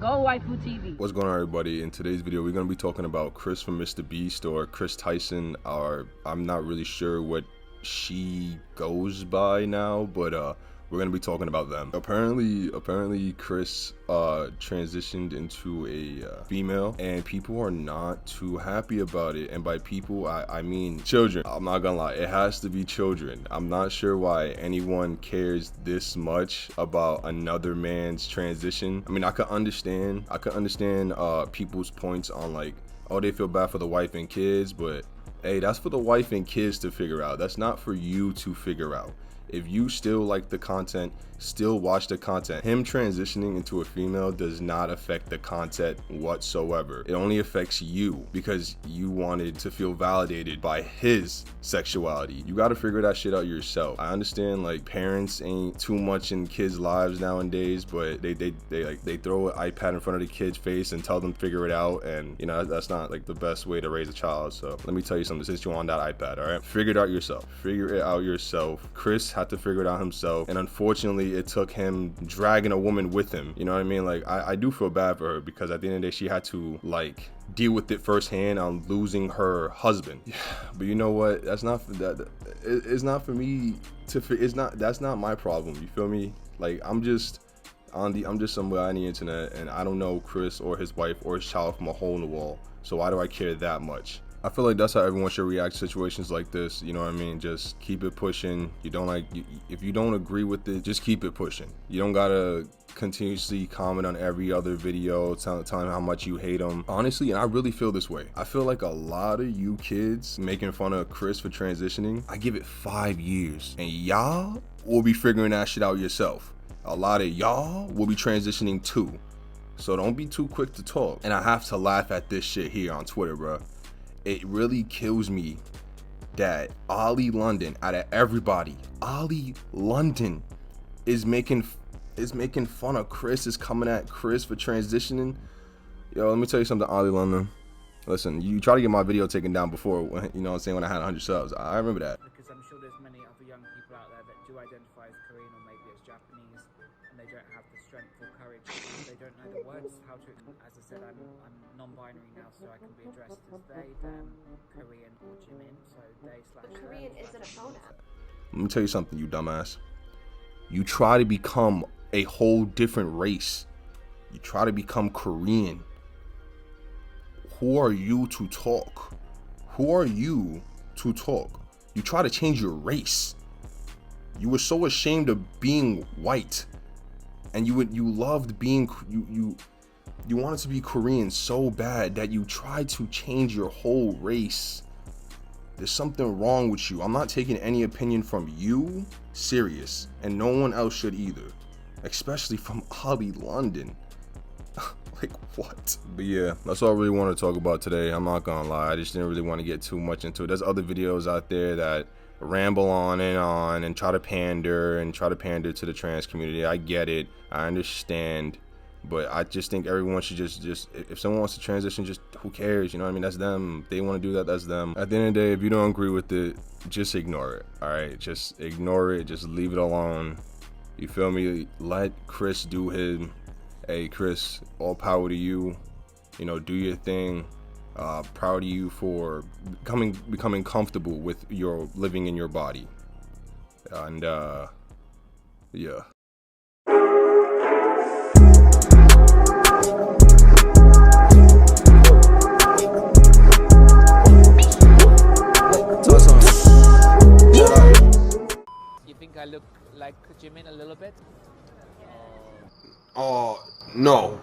Go Waifu TV. What's going on, everybody? In today's video, we're going to be talking about Chris from MrBeast, or Chris Tyson, or I'm not really sure what she goes by now, but we're going to be talking about them. Apparently Chris transitioned into a female, and people are not too happy about it. And by people, I mean children. I'm not gonna lie, it has to be children. I'm not sure why anyone cares this much about another man's transition. I mean, I could understand people's points on, like, oh, they feel bad for the wife and kids, but hey, that's for the wife and kids to figure out. That's not for you to figure out. If you still like the content, still watch the content. Him transitioning into a female does not affect the content whatsoever. It only affects you because you wanted to feel validated by his sexuality. You got to figure that shit out yourself. I understand, like, parents ain't too much in kids' lives nowadays, but they throw an iPad in front of the kid's face and tell them to figure it out, and you know that's not like the best way to raise a child. So let me tell you something, since you're on that iPad, all right, figure it out yourself. Figure it out yourself. Chris had to figure it out himself, and unfortunately it took him dragging a woman with him. You know what I mean? Like, I do feel bad for her, because at the end of the day she had to, like, deal with it firsthand on losing her husband. But you know what, that's not that, it's not for me to, that's not my problem, you feel me? Like, I'm just somewhere on the internet, and I don't know Chris or his wife or his child from a hole in the wall, so why do I care that much? I feel like that's how everyone should react to situations like this. You know what I mean? Just keep it pushing. If you don't agree with it, just keep it pushing. You don't gotta continuously comment on every other video telling how much you hate them. Honestly, and I really feel this way, I feel like a lot of you kids making fun of Chris for transitioning, I give it 5 years and y'all will be figuring that shit out yourself. A lot of y'all will be transitioning too. So don't be too quick to talk. And I have to laugh at this shit here on Twitter, bro. It really kills me that Ollie London, out of everybody, Ollie London is making fun of Chris, is coming at Chris for transitioning. Yo, let me tell you something, Ollie London. Listen, you tried to get my video taken down before, you know what I'm saying, when I had 100 subs. I remember that. Because I'm sure there's many other young people out there that do identify as Korean or maybe as Japanese, and they don't have the strength or courage. They don't know the words, how to, as I said, I'm non-binary now, so I can be addressed as they, them, Korean, or Jimin, so they/them. Korean isn't a pronoun. Let me tell you something, you dumbass. You try to become a whole different race. You try to become Korean. Who are you to talk? Who are you to talk? You try to change your race. You were so ashamed of being white, and you loved being, you wanted to be Korean so bad that you tried to change your whole race. There's something wrong with you. I'm not taking any opinion from you serious, and no one else should either, especially from Ollie London. Like, what? But yeah, that's all I really want to talk about today. I'm not gonna lie, I just didn't really want to get too much into it. There's other videos out there that ramble on and try to pander to the trans community. I get it, I understand, but I just think everyone should just if someone wants to transition, just, who cares? You know what I mean? That's them. If they want to do that, that's them. At the end of the day, if you don't agree with it, just ignore it. All right, just ignore it. Just leave it alone. You feel me? Let Chris do him. Hey, Chris, all power to you. You know, do your thing. Proud of you for becoming comfortable with your living in your body. And yeah. You think I look like Jimin a little bit? No.